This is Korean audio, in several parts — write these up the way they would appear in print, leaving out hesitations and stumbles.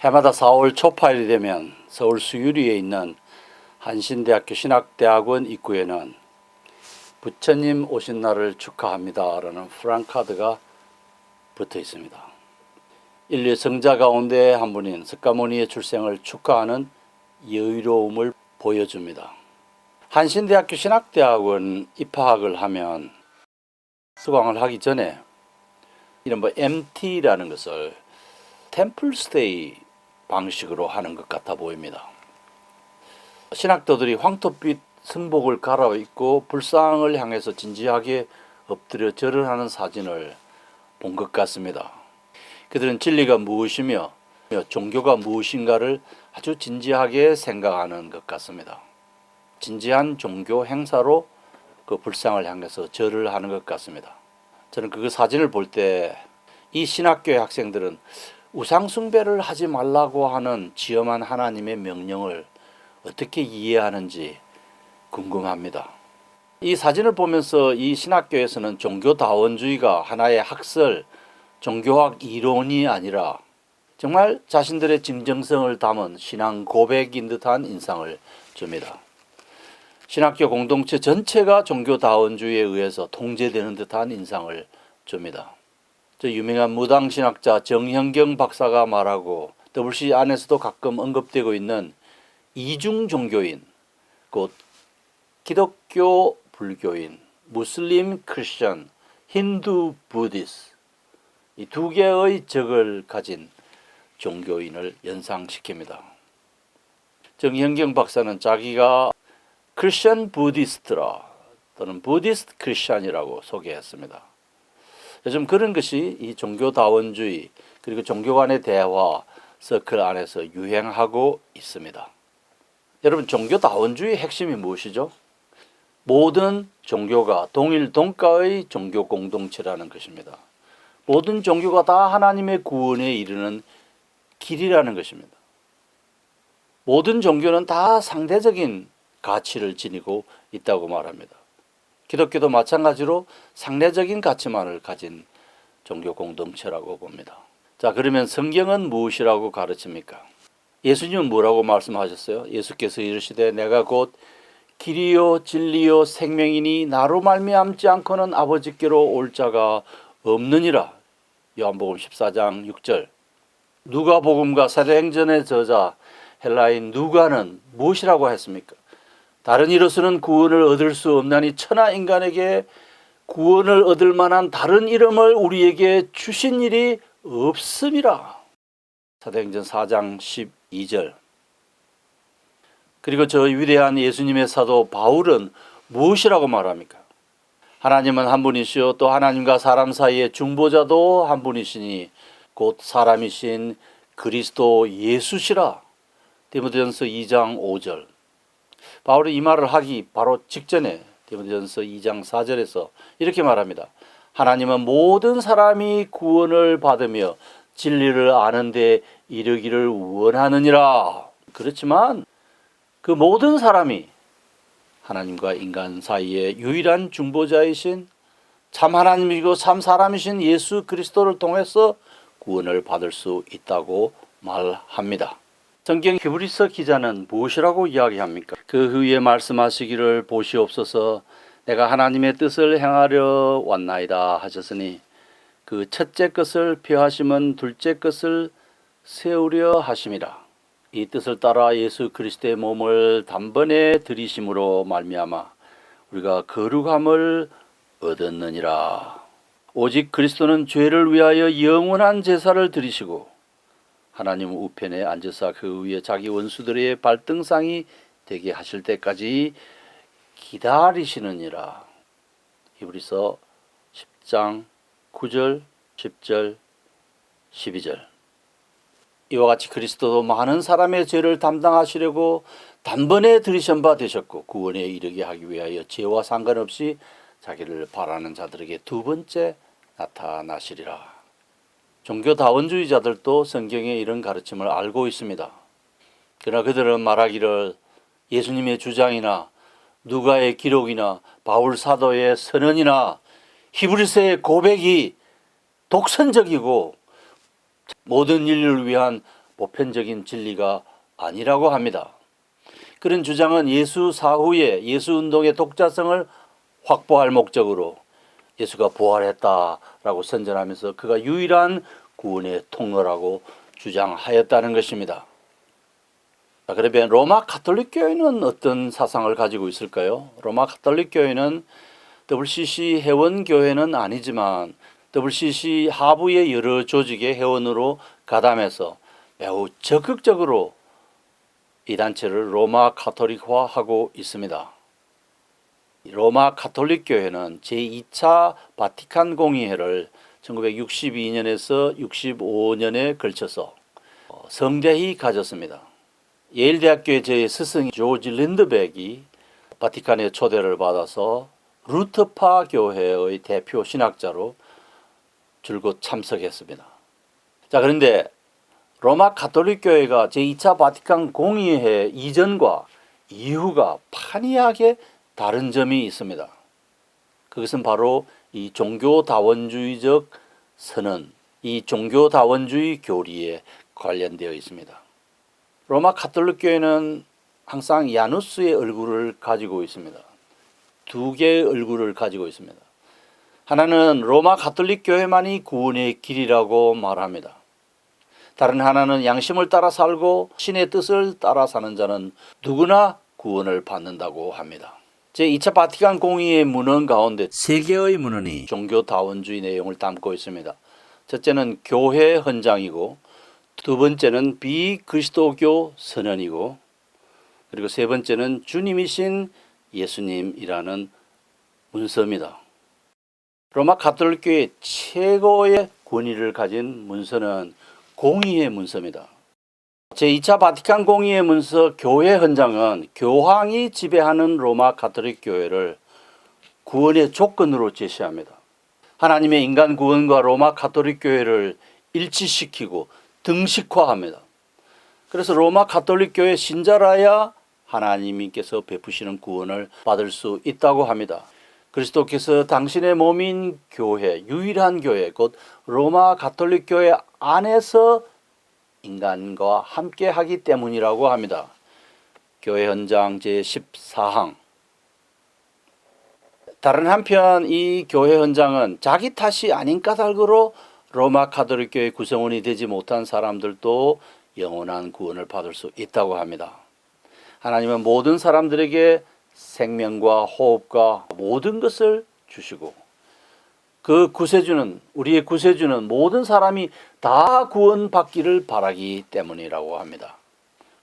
해마다 4월 초파일이 되면 서울 수유리에 있는 한신대학교 신학대학원 입구에는 부처님 오신 날을 축하합니다 라는 프랑카드가 붙어 있습니다. 인류의 성자 가운데 한 분인 석가모니의 출생을 축하하는 여유로움을 보여줍니다. 한신대학교 신학대학원 입학을 하면 수강을 하기 전에 이른바 MT라는 것을 템플스테이 방식으로 하는 것 같아 보입니다. 신학도들이 황토빛 승복을 갈아입고 불상을 향해서 진지하게 엎드려 절을 하는 사진을 본 것 같습니다. 그들은 진리가 무엇이며 종교가 무엇인가를 아주 진지하게 생각하는 것 같습니다. 진지한 종교 행사로 그 불상을 향해서 절을 하는 것 같습니다. 저는 그 사진을 볼 때 이 신학교의 학생들은 우상 숭배를 하지 말라고 하는 지엄한 하나님의 명령을 어떻게 이해하는지 궁금합니다. 이 사진을 보면서 이 신학교에서는 종교다원주의가 하나의 학설, 종교학 이론이 아니라 정말 자신들의 진정성을 담은 신앙 고백인 듯한 인상을 줍니다. 신학교 공동체 전체가 종교다원주의에 의해서 통제되는 듯한 인상을 줍니다. 저 유명한 무당신학자 정현경 박사가 말하고 WC 안에서도 가끔 언급되고 있는 이중 종교인, 곧 기독교, 불교인, 무슬림, 크리스천, 힌두, 부디스 이 두 개의 적을 가진 종교인을 연상시킵니다. 정현경 박사는 자기가 크리스천 부디스트라 또는 부디스트 크리스천이라고 소개했습니다. 요즘 그런 것이 이 종교다원주의 그리고 종교 간의 대화 서클 안에서 유행하고 있습니다. 여러분, 종교다원주의 핵심이 무엇이죠? 모든 종교가 동일 동가의 종교 공동체라는 것입니다. 모든 종교가 다 하나님의 구원에 이르는 길이라는 것입니다. 모든 종교는 다 상대적인 가치를 지니고 있다고 말합니다. 기독교도 마찬가지로 상대적인 가치만을 가진 종교 공동체라고 봅니다. 자, 그러면 성경은 무엇이라고 가르칩니까? 예수님은 뭐라고 말씀하셨어요? 예수께서 이르시되 내가 곧 길이요 진리요 생명이니 나로 말미암지 않고는 아버지께로 올 자가 없느니라. 요한복음 14장 6절. 누가복음과 사도행전의 저자 헬라인 누가는 무엇이라고 했습니까? 다른 이로서는 구원을 얻을 수 없나니 천하 인간에게 구원을 얻을 만한 다른 이름을 우리에게 주신 일이 없음이라. 사도행전 4장 12절. 그리고 저 위대한 예수님의 사도 바울은 무엇이라고 말합니까? 하나님은 한 분이시요 또 하나님과 사람 사이의 중보자도 한 분이시니 곧 사람이신 그리스도 예수시라. 디모데전서 2장 5절. 바울이 이 말을 하기 바로 직전에 디모데전서 2장 4절에서 이렇게 말합니다. 하나님은 모든 사람이 구원을 받으며 진리를 아는 데 이르기를 원하느니라. 그렇지만 그 모든 사람이 하나님과 인간 사이의 유일한 중보자이신 참 하나님이고 참 사람이신 예수 그리스도를 통해서 구원을 받을 수 있다고 말합니다. 성경 히브리서 기자는 무엇이라고 이야기합니까? 그 후에 말씀하시기를 보시옵소서 내가 하나님의 뜻을 행하려 왔나이다 하셨으니 그 첫째 것을 폐하심은 둘째 것을 세우려 하심이라. 이 뜻을 따라 예수 그리스도의 몸을 단번에 들이심으로 말미암아 우리가 거룩함을 얻었느니라. 오직 그리스도는 죄를 위하여 영원한 제사를 드리시고 하나님 우편에 앉으사 그 위에 자기 원수들의 발등상이 되게 하실 때까지 기다리시느니라. 히브리서 10장 9절, 10절, 12절. 이와 같이 그리스도도 많은 사람의 죄를 담당하시려고 단번에 들이신 바 되셨고 구원에 이르게 하기 위하여 죄와 상관없이 자기를 바라는 자들에게 두 번째 나타나시리라. 종교다원주의자들도 성경의 이런 가르침을 알고 있습니다. 그러나 그들은 말하기를 예수님의 주장이나 누가의 기록이나 바울 사도의 선언이나 히브리서의 고백이 독선적이고 모든 인류를 위한 보편적인 진리가 아니라고 합니다. 그런 주장은 예수 사후에 예수 운동의 독자성을 확보할 목적으로 예수가 부활했다라고 선전하면서 그가 유일한 구원의 통로라고 주장하였다는 것입니다. 자, 그러면 로마 가톨릭 교회는 어떤 사상을 가지고 있을까요? 로마 가톨릭 교회는 WCC 회원 교회는 아니지만 WCC 하부의 여러 조직의 회원으로 가담해서 매우 적극적으로 이 단체를 로마 가톨릭화하고 있습니다. 로마 가톨릭 교회는 제2차 바티칸 공의회를 1962년에서 65년에 걸쳐서 성대히 가졌습니다. 예일대학교의 제 스승 조지 린드백이 바티칸의 초대를 받아서 루터파 교회의 대표 신학자로 줄곧 참석했습니다. 자, 그런데 로마 가톨릭 교회가 제2차 바티칸 공의회 이전과 이후가 판이하게 다른 점이 있습니다. 그것은 바로 이 종교다원주의적 선언, 이 종교다원주의 교리에 관련되어 있습니다. 로마 가톨릭 교회는 항상 야누스의 얼굴을 가지고 있습니다. 두 개의 얼굴을 가지고 있습니다. 하나는 로마 가톨릭 교회만이 구원의 길이라고 말합니다. 다른 하나는 양심을 따라 살고 신의 뜻을 따라 사는 자는 누구나 구원을 받는다고 합니다. 제2차 바티칸 공의회 문헌 가운데 세 개의 문헌이 종교다원주의 내용을 담고 있습니다. 첫째는 교회 헌장이고, 두 번째는 비그리스도교 선언이고, 그리고 세 번째는 주님이신 예수님이라는 문서입니다. 로마 가톨릭 교회 최고의 권위를 가진 문서는 공의회 문서입니다. 제2차 바티칸 공의회 문서 교회 헌장은 교황이 지배하는 로마 가톨릭 교회를 구원의 조건으로 제시합니다. 하나님의 인간 구원과 로마 가톨릭 교회를 일치시키고 등식화합니다. 그래서 로마 가톨릭 교회 신자라야 하나님께서 베푸시는 구원을 받을 수 있다고 합니다. 그리스도께서 당신의 몸인 교회, 유일한 교회, 곧 로마 가톨릭 교회 안에서 인간과 함께 하기 때문이라고 합니다. 교회 헌장 제14항. 다른 한편 이 교회 헌장은 자기 탓이 아닌 까닭으로 로마 가톨릭 교회 구성원이 되지 못한 사람들도 영원한 구원을 받을 수 있다고 합니다. 하나님은 모든 사람들에게 생명과 호흡과 모든 것을 주시고, 그 구세주는, 우리의 구세주는 모든 사람이 다 구원받기를 바라기 때문이라고 합니다.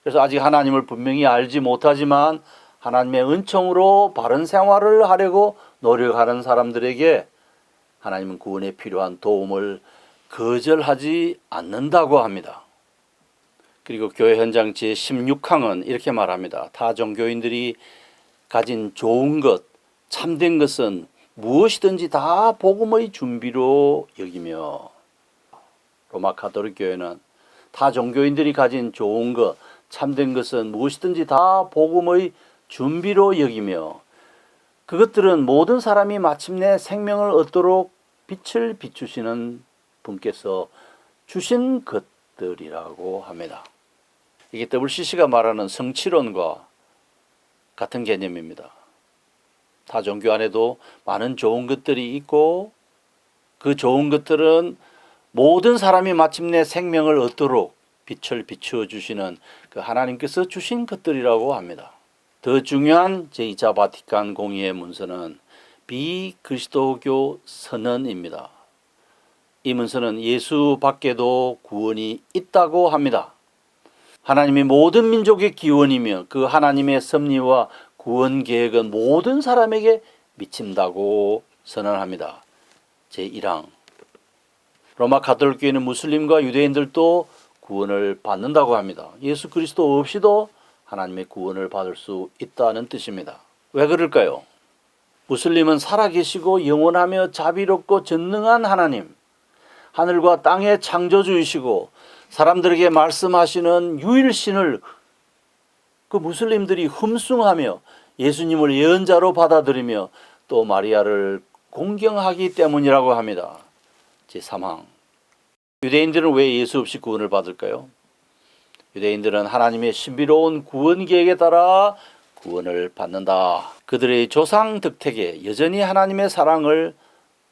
그래서 아직 하나님을 분명히 알지 못하지만 하나님의 은총으로 바른 생활을 하려고 노력하는 사람들에게 하나님은 구원에 필요한 도움을 거절하지 않는다고 합니다. 그리고 교회 헌장 제16항은 이렇게 말합니다. 타 종교인들이 가진 좋은 것, 참된 것은 무엇이든지 다 복음의 준비로 여기며, 로마 가톨릭 교회는 타 종교인들이 가진 좋은 것, 참된 것은 무엇이든지 다 복음의 준비로 여기며, 그것들은 모든 사람이 마침내 생명을 얻도록 빛을 비추시는 분께서 주신 것들이라고 합니다. 이게 WCC가 말하는 성취론과 같은 개념입니다. 타 종교 안에도 많은 좋은 것들이 있고, 그 좋은 것들은 모든 사람이 마침내 생명을 얻도록 빛을 비추어 주시는 그 하나님께서 주신 것들이라고 합니다. 더 중요한 제2차 바티칸 공의회 문서는 비그리스도교 선언입니다. 이 문서는 예수 밖에도 구원이 있다고 합니다. 하나님이 모든 민족의 기원이며 그 하나님의 섭리와 구원 계획은 모든 사람에게 미친다고 선언합니다. 제1항. 로마 가톨릭 교회는 무슬림과 유대인들도 구원을 받는다고 합니다. 예수 그리스도 없이도 하나님의 구원을 받을 수 있다는 뜻입니다. 왜 그럴까요? 무슬림은 살아계시고 영원하며 자비롭고 전능한 하나님, 하늘과 땅의 창조주이시고 사람들에게 말씀하시는 유일신을 그 무슬림들이 흠숭하며 예수님을 예언자로 받아들이며 또 마리아를 공경하기 때문이라고 합니다. 제3항. 유대인들은 왜 예수 없이 구원을 받을까요? 유대인들은 하나님의 신비로운 구원 계획에 따라 구원을 받는다. 그들의 조상 덕택에 여전히 하나님의 사랑을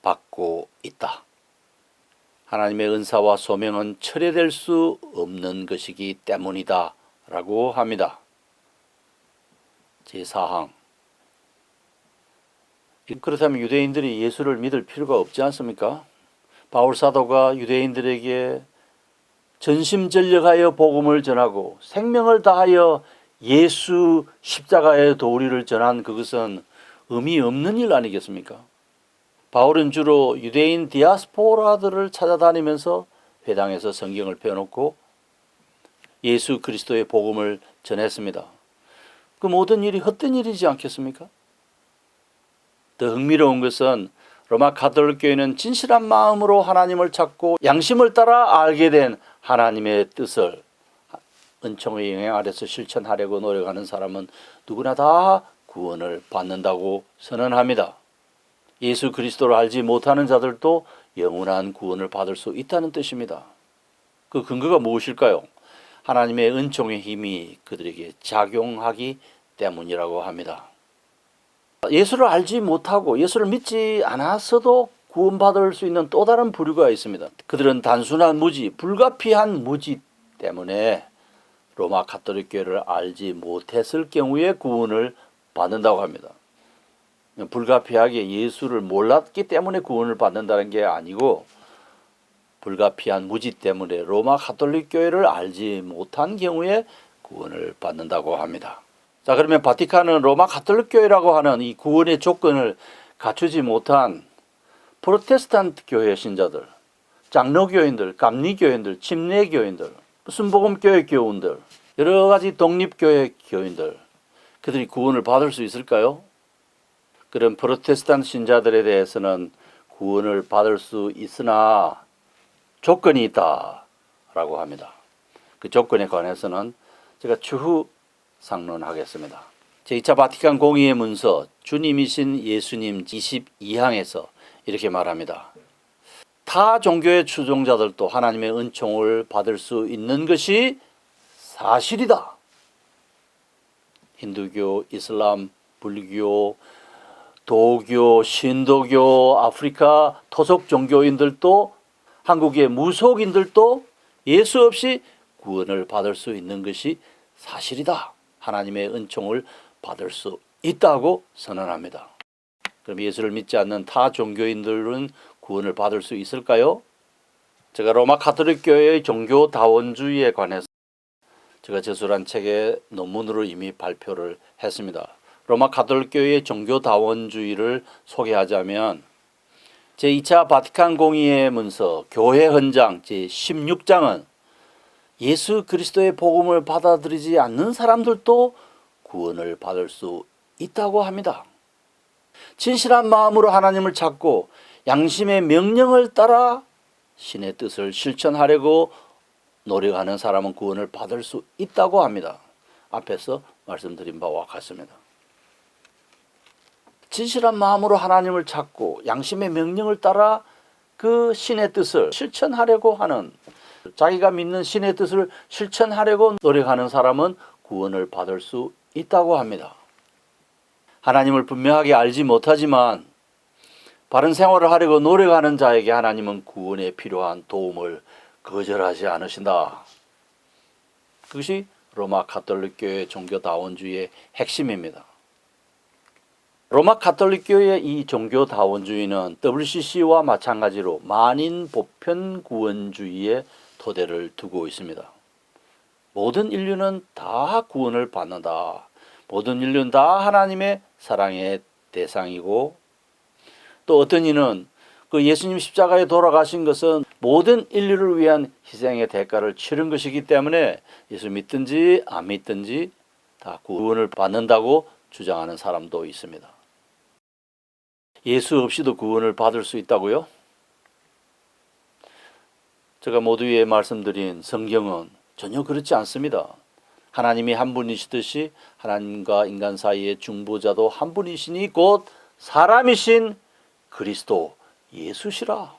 받고 있다. 하나님의 은사와 소명은 철회될 수 없는 것이기 때문이다 라고 합니다. 제4항. 그렇다면 유대인들이 예수를 믿을 필요가 없지 않습니까? 바울 사도가 유대인들에게 전심전력하여 복음을 전하고 생명을 다하여 예수 십자가의 도리를 전한 그것은 의미 없는 일 아니겠습니까? 바울은 주로 유대인 디아스포라들을 찾아다니면서 회당에서 성경을 펴놓고 예수 그리스도의 복음을 전했습니다. 그 모든 일이 헛된 일이지 않겠습니까? 더 흥미로운 것은 로마 가톨릭 교회는 진실한 마음으로 하나님을 찾고 양심을 따라 알게 된 하나님의 뜻을 은총의 영향 아래서 실천하려고 노력하는 사람은 누구나 다 구원을 받는다고 선언합니다. 예수 그리스도를 알지 못하는 자들도 영원한 구원을 받을 수 있다는 뜻입니다. 그 근거가 무엇일까요? 하나님의 은총의 힘이 그들에게 작용하기 때문이라고 합니다. 예수를 알지 못하고 예수를 믿지 않았어도 구원받을 수 있는 또 다른 부류가 있습니다. 그들은 단순한 무지, 불가피한 무지 때문에 로마 가톨릭 교회를 알지 못했을 경우에 구원을 받는다고 합니다. 불가피하게 예수를 몰랐기 때문에 구원을 받는다는 게 아니고 불가피한 무지 때문에 로마 가톨릭 교회를 알지 못한 경우에 구원을 받는다고 합니다. 자, 그러면 바티칸은 로마 가톨릭 교회라고 하는 이 구원의 조건을 갖추지 못한 프로테스탄트 교회 신자들, 장로교인들, 감리교인들, 침례교인들, 순복음교회 교인들, 여러 가지 독립교회 교인들, 그들이 구원을 받을 수 있을까요? 그런 프로테스탄트 신자들에 대해서는 구원을 받을 수 있으나 조건이 있다라고 합니다. 그 조건에 관해서는 제가 추후 상론하겠습니다. 제2차 바티칸 공의회 문서 주님이신 예수님 22항에서 이렇게 말합니다. 타 종교의 추종자들도 하나님의 은총을 받을 수 있는 것이 사실이다. 힌두교, 이슬람, 불교, 도교, 신도교, 아프리카 토속 종교인들도 한국의 무속인들도 예수 없이 구원을 받을 수 있는 것이 사실이다. 하나님의 은총을 받을 수 있다고 선언합니다. 그럼 예수를 믿지 않는 타 종교인들은 구원을 받을 수 있을까요? 제가 로마 가톨릭 교회의 종교 다원주의에 관해서 제가 저술한 책에 논문으로 이미 발표를 했습니다. 로마 가톨릭 교회의 종교 다원주의를 소개하자면 제2차 바티칸 공의회 문서 교회 헌장 제16장은 예수 그리스도의 복음을 받아들이지 않는 사람들도 구원을 받을 수 있다고 합니다. 진실한 마음으로 하나님을 찾고 양심의 명령을 따라 신의 뜻을 실천하려고 노력하는 사람은 구원을 받을 수 있다고 합니다. 앞에서 말씀드린 바와 같습니다. 진실한 마음으로 하나님을 찾고 양심의 명령을 따라 그 신의 뜻을 실천하려고 하는, 자기가 믿는 신의 뜻을 실천하려고 노력하는 사람은 구원을 받을 수 있다고 합니다. 하나님을 분명하게 알지 못하지만 바른 생활을 하려고 노력하는 자에게 하나님은 구원에 필요한 도움을 거절하지 않으신다. 그것이 로마 가톨릭 교회 종교다원주의의 핵심입니다. 로마 가톨릭 교회의 이 종교다원주의는 WCC와 마찬가지로 만인 보편 구원주의의 토대를 두고 있습니다. 모든 인류는 다 구원을 받는다. 모든 인류는 다 하나님의 사랑의 대상이고, 또 어떤 이는 그 예수님 십자가에 돌아가신 것은 모든 인류를 위한 희생의 대가를 치른 것이기 때문에 예수 믿든지 안 믿든지 다 구원을 받는다고 주장하는 사람도 있습니다. 예수 없이도 구원을 받을 수 있다고요? 제가 모두 위에 말씀드린 성경은 전혀 그렇지 않습니다. 하나님이 한 분이시듯이 하나님과 인간 사이의 중보자도 한 분이시니 곧 사람이신 그리스도 예수시라.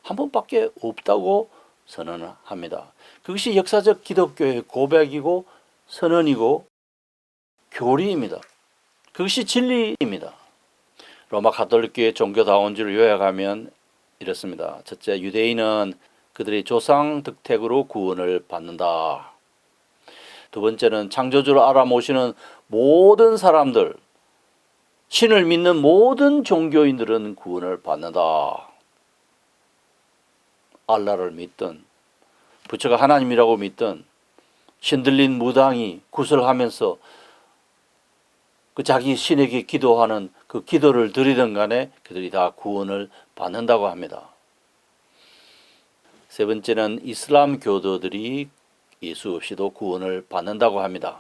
한 분밖에 없다고 선언합니다. 그것이 역사적 기독교의 고백이고 선언이고 교리입니다. 그것이 진리입니다. 로마 가톨릭교의 종교다원주를 요약하면 이렇습니다. 첫째, 유대인은 그들의 조상 덕택으로 구원을 받는다. 두 번째는 창조주를 알아모시는 모든 사람들, 신을 믿는 모든 종교인들은 구원을 받는다. 알라를 믿든 부처가 하나님이라고 믿든 신들린 무당이 구슬하면서 그 자기 신에게 기도하는 그 기도를 드리든 간에 그들이 다 구원을 받는다고 합니다. 세 번째는 이슬람 교도들이 예수 없이도 구원을 받는다고 합니다.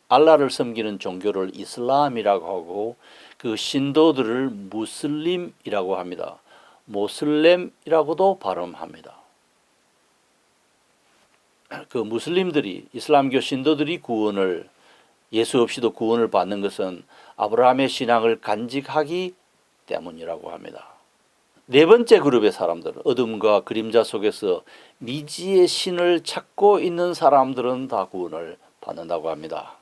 알라를 섬기는 종교를 이슬람이라고 하고 그 신도들을 무슬림이라고 합니다. 모슬렘이라고도 발음합니다. 그 무슬림들이 이슬람교 신도들이 구원을 예수 없이도 구원을 받는 것은 아브라함의 신앙을 간직하기 때문이라고 합니다. 네 번째 그룹의 사람들, 어둠과 그림자 속에서 미지의 신을 찾고 있는 사람들은 다 구원을 받는다고 합니다.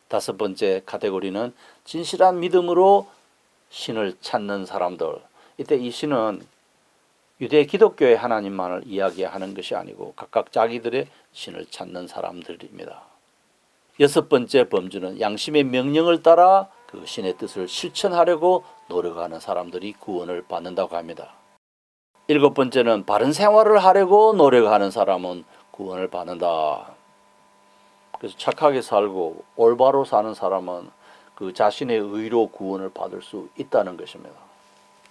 다섯 번째 카테고리는 진실한 믿음으로 신을 찾는 사람들. 이때 이 신은 유대 기독교의 하나님만을 이야기하는 것이 아니고 각각 자기들의 신을 찾는 사람들입니다. 여섯 번째 범주는 양심의 명령을 따라 그 신의 뜻을 실천하려고 노력하는 사람들이 구원을 받는다고 합니다. 일곱 번째는 바른 생활을 하려고 노력하는 사람은 구원을 받는다. 그래서 착하게 살고 올바로 사는 사람은 그 자신의 의로 구원을 받을 수 있다는 것입니다.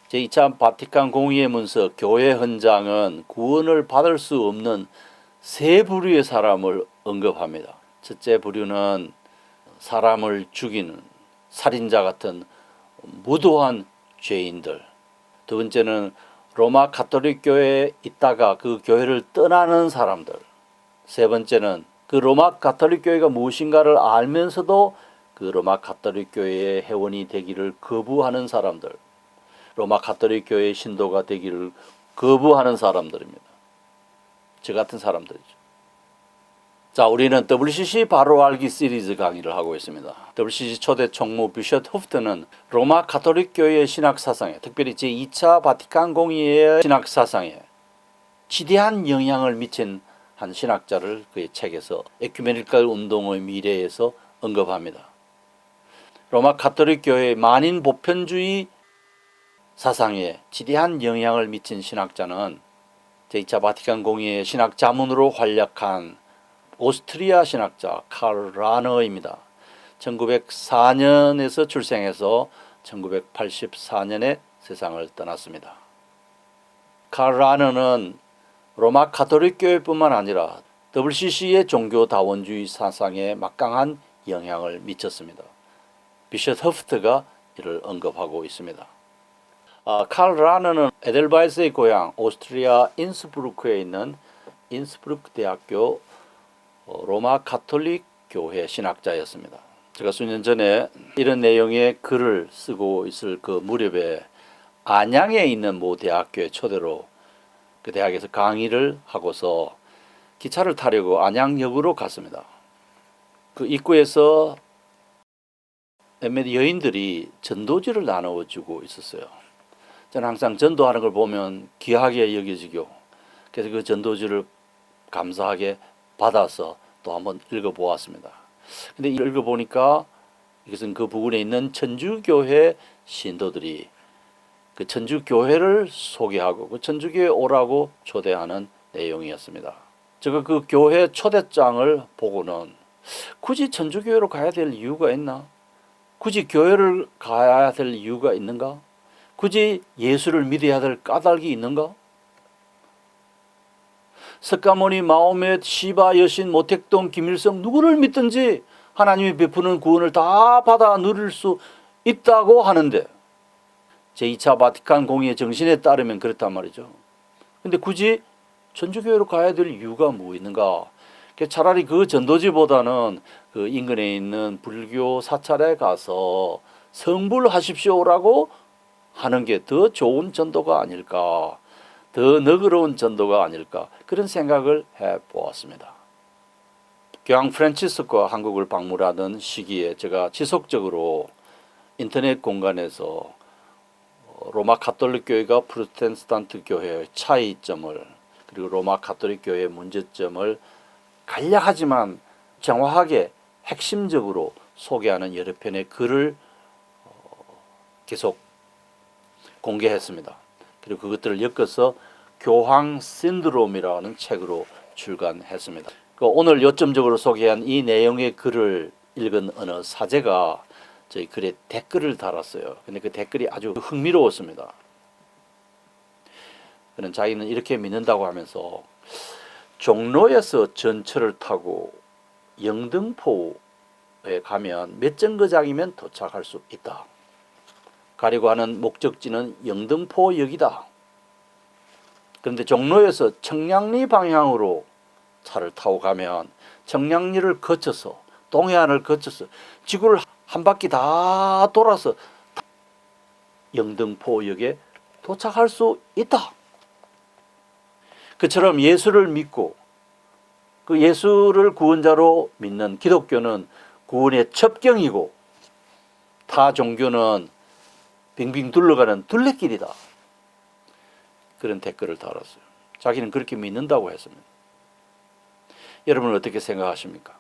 제2차 바티칸 공의회 문서 교회 헌장은 구원을 받을 수 없는 세 부류의 사람을 언급합니다. 첫째 부류는 사람을 죽이는 살인자 같은 무도한 죄인들. 두 번째는 로마 가톨릭 교회에 있다가 그 교회를 떠나는 사람들. 세 번째는 그 로마 가톨릭 교회가 무엇인가를 알면서도 그 로마 가톨릭 교회의 회원이 되기를 거부하는 사람들. 로마 가톨릭 교회의 신도가 되기를 거부하는 사람들입니다. 저 같은 사람들이죠. 자, 우리는 WCC 바로 알기 시리즈 강의를 하고 있습니다. WCC 초대 총무 비숍 호프트는 로마 가톨릭 교회의 신학 사상에, 특별히 제2차 바티칸 공의회의 신학 사상에 지대한 영향을 미친 한 신학자를 그의 책에서 에큐메니컬 운동의 미래에서 언급합니다. 로마 가톨릭 교회의 만인 보편주의 사상에 지대한 영향을 미친 신학자는 제2차 바티칸 공의회의 신학 자문으로 활약한 오스트리아 신학자 칼 라너입니다. 1904년에서 출생해서 1984년에 세상을 떠났습니다. 칼 라너는 로마 가톨릭 교회뿐만 아니라 WCC의 종교다원주의 사상에 막강한 영향을 미쳤습니다. 비숍 허프트가 이를 언급하고 있습니다. 칼 라너는 에델바이스의 고향 오스트리아 인스부르크에 있는 인스부르크 대학교 로마 가톨릭 교회 신학자였습니다. 제가 수년 전에 이런 내용의 글을 쓰고 있을 그 무렵에 안양에 있는 모 대학교에 초대로 그 대학에서 강의를 하고서 기차를 타려고 안양역으로 갔습니다. 그 입구에서 몇몇 여인들이 전도지를 나누어주고 있었어요. 저는 항상 전도하는 걸 보면 귀하게 여겨지고 그래서 그 전도지를 감사하게 받아서 또 한번 읽어보았습니다. 근데 읽어보니까 이것은 그 부근에 있는 천주교회 신도들이 그 천주교회를 소개하고 그 천주교회 오라고 초대하는 내용이었습니다. 제가 그 교회 초대장을 보고는 굳이 천주교회로 가야 될 이유가 있나? 굳이 교회를 가야 될 이유가 있는가? 굳이 예수를 믿어야 될 까닭이 있는가? 석가모니, 마호멧, 시바, 여신, 모택동, 김일성 누구를 믿든지 하나님이 베푸는 구원을 다 받아 누릴 수 있다고 하는데 제2차 바티칸 공의회 정신에 따르면 그렇단 말이죠. 근데 굳이 천주교회로 가야 될 이유가 뭐 있는가? 차라리 그 전도지보다는 그 인근에 있는 불교 사찰에 가서 성불하십시오라고 하는 게 더 좋은 전도가 아닐까? 더 너그러운 전도가 아닐까 그런 생각을 해보았습니다. 교황 프란치스코가 한국을 방문하던 시기에 제가 지속적으로 인터넷 공간에서 로마 가톨릭 교회가 프로테스탄트 교회의 차이점을 그리고 로마 가톨릭 교회의 문제점을 간략하지만 정확하게 핵심적으로 소개하는 여러 편의 글을 계속 공개했습니다. 그리고 그것들을 엮어서 교황 신드롬이라는 책으로 출간했습니다. 오늘 요점적으로 소개한 이 내용의 글을 읽은 어느 사제가 저희 글에 댓글을 달았어요. 근데 그 댓글이 아주 흥미로웠습니다. 그는 자기는 이렇게 믿는다고 하면서 종로에서 전철을 타고 영등포에 가면 몇 정거장이면 도착할 수 있다. 가려고 하는 목적지는 영등포역이다. 그런데 종로에서 청량리 방향으로 차를 타고 가면 청량리를 거쳐서 동해안을 거쳐서 지구를 한 바퀴 다 돌아서 영등포역에 도착할 수 있다. 그처럼 예수를 믿고 그 예수를 구원자로 믿는 기독교는 구원의 첩경이고 타 종교는 빙빙 둘러가는 둘레길이다. 그런 댓글을 달았어요. 자기는 그렇게 믿는다고 했습니다. 여러분은 어떻게 생각하십니까?